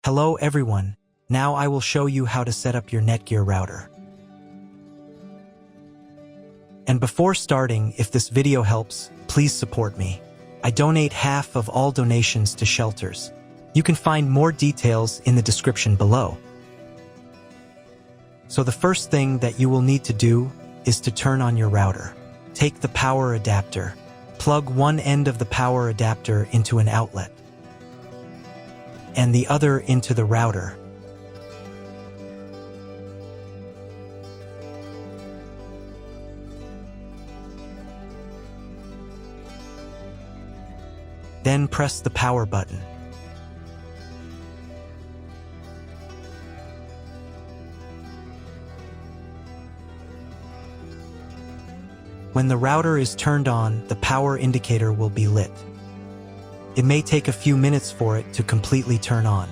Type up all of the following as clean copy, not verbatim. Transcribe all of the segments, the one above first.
Hello everyone, now I will show you how to set up your NETGEAR router. And before starting, if this video helps, please support me. I donate half of all donations to shelters. You can find more details in the description below. So the first thing that you will need to do is to turn on your router. Take the power adapter. Plug one end of the power adapter into an outlet and the other into the router. Then press the power button. When the router is turned on, the power indicator will be lit. It may take a few minutes for it to completely turn on.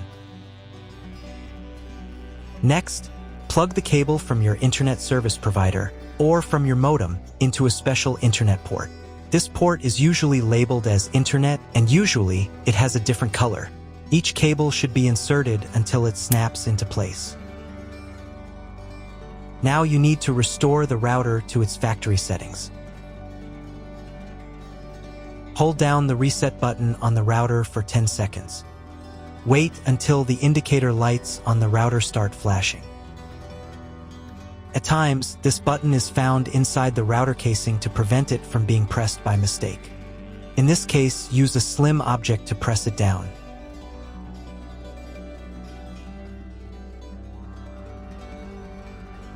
Next, plug the cable from your internet service provider or from your modem into a special internet port. This port is usually labeled as internet, and usually it has a different color. Each cable should be inserted until it snaps into place. Now you need to restore the router to its factory settings. Hold down the reset button on the router for 10 seconds. Wait until the indicator lights on the router start flashing. At times, this button is found inside the router casing to prevent it from being pressed by mistake. In this case, use a slim object to press it down.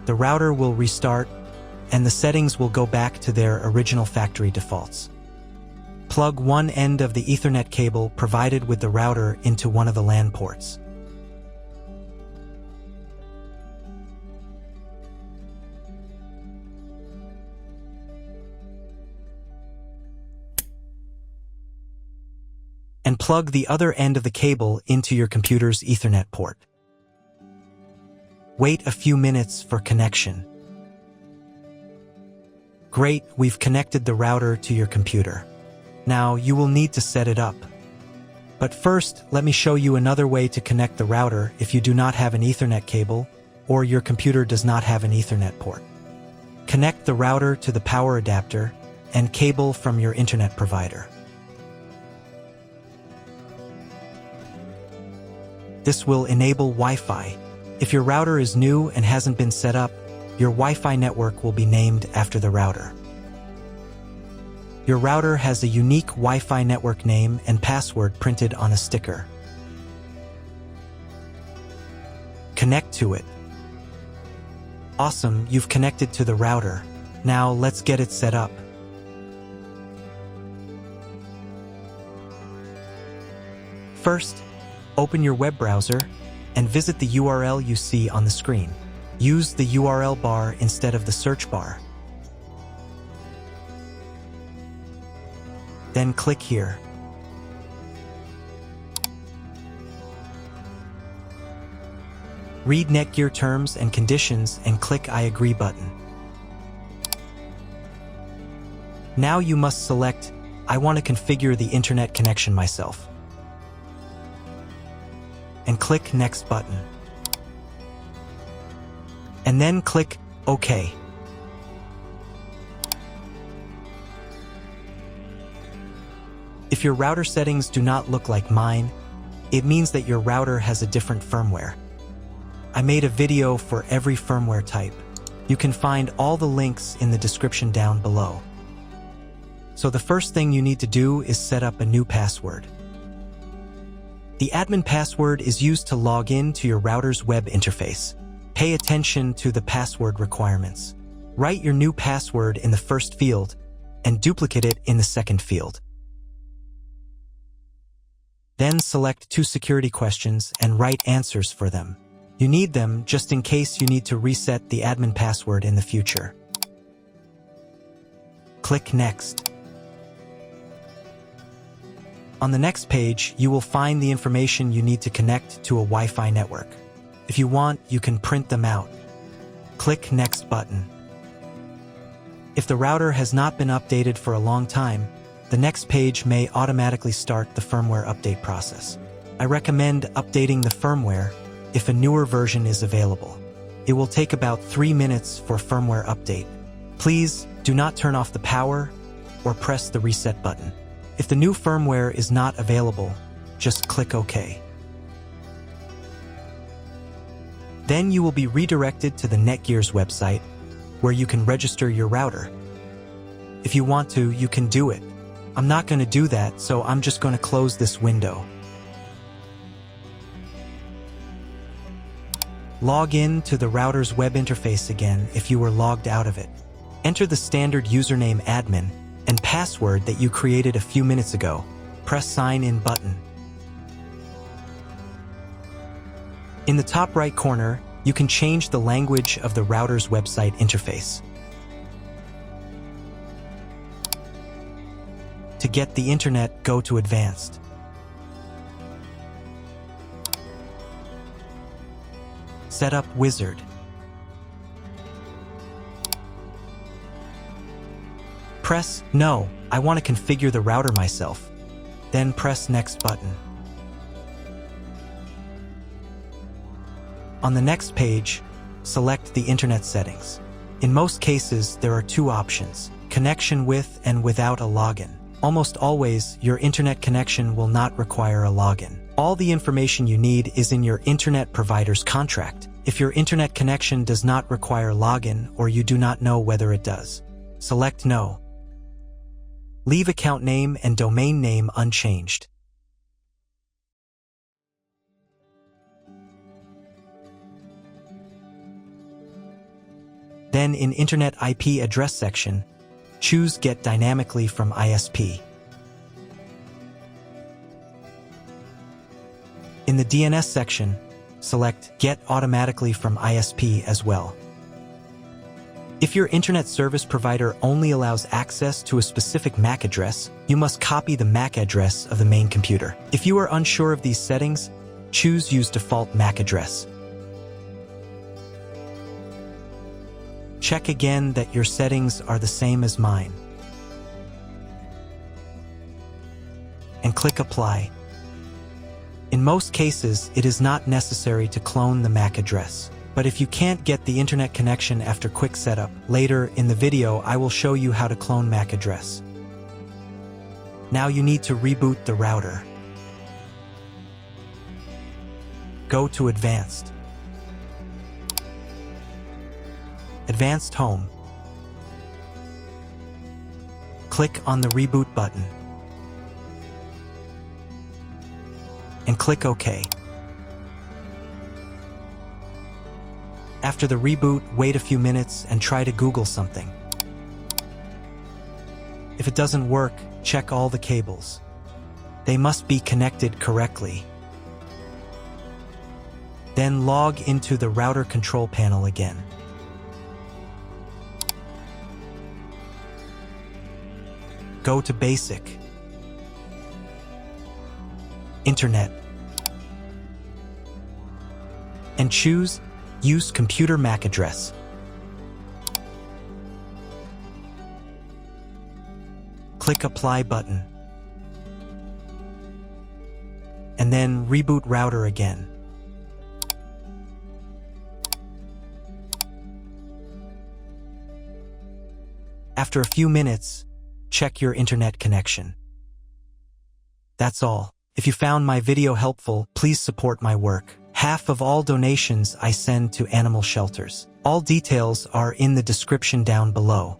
The router will restart, and the settings will go back to their original factory defaults. Plug one end of the Ethernet cable provided with the router into one of the LAN ports. And plug the other end of the cable into your computer's Ethernet port. Wait a few minutes for connection. Great, we've connected the router to your computer. Now you will need to set it up. But first, let me show you another way to connect the router if you do not have an Ethernet cable or your computer does not have an Ethernet port. Connect the router to the power adapter and cable from your internet provider. This will enable Wi-Fi. If your router is new and hasn't been set up, your Wi-Fi network will be named after the router. Your router has a unique Wi-Fi network name and password printed on a sticker. Connect to it. Awesome, you've connected to the router. Now let's get it set up. First, open your web browser and visit the URL you see on the screen. Use the URL bar instead of the search bar. Then click here. Read NETGEAR terms and conditions and click I agree button. Now you must select I want to configure the internet connection myself. And click Next button. And then click OK. If your router settings do not look like mine, it means that your router has a different firmware. I made a video for every firmware type. You can find all the links in the description down below. So the first thing you need to do is set up a new password. The admin password is used to log in to your router's web interface. Pay attention to the password requirements. Write your new password in the first field and duplicate it in the second field. Then select 2 security questions and write answers for them. You need them just in case you need to reset the admin password in the future. Click Next. On the next page, you will find the information you need to connect to a Wi-Fi network. If you want, you can print them out. Click Next button. If the router has not been updated for a long time, the next page may automatically start the firmware update process. I recommend updating the firmware if a newer version is available. It will take about 3 minutes for firmware update. Please do not turn off the power or press the reset button. If the new firmware is not available, just click OK. Then you will be redirected to the NETGEAR's website, where you can register your router. If you want to, you can do it. I'm not going to do that, so I'm just going to close this window. Log in to the router's web interface again if you were logged out of it. Enter the standard username admin and password that you created a few minutes ago. Press Sign In button. In the top right corner, you can change the language of the router's website interface. To get the internet, go to Advanced. Setup Wizard. Press No, I want to configure the router myself. Then press Next button. On the next page, select the internet settings. In most cases, there are two options: connection with and without a login. Almost always, your internet connection will not require a login. All the information you need is in your internet provider's contract. If your internet connection does not require login or you do not know whether it does, select No. Leave account name and domain name unchanged. Then in Internet IP address section, choose Get Dynamically from ISP. In the DNS section, select Get Automatically from ISP as well. If your internet service provider only allows access to a specific MAC address, you must copy the MAC address of the main computer. If you are unsure of these settings, choose Use Default MAC Address. Check again that your settings are the same as mine. And click Apply. In most cases, it is not necessary to clone the MAC address. But if you can't get the internet connection after quick setup, later in the video I will show you how to clone MAC address. Now you need to reboot the router. Go to Advanced. Advanced Home. Click on the Reboot button. And click OK. After the reboot, wait a few minutes and try to Google something. If it doesn't work, check all the cables. They must be connected correctly. Then log into the router control panel again. Go to Basic, Internet, and choose Use Computer MAC Address. Click Apply button. And then reboot router again. After a few minutes, check your internet connection. That's all. If you found my video helpful, please support my work. Half of all donations I send to animal shelters. All details are in the description down below.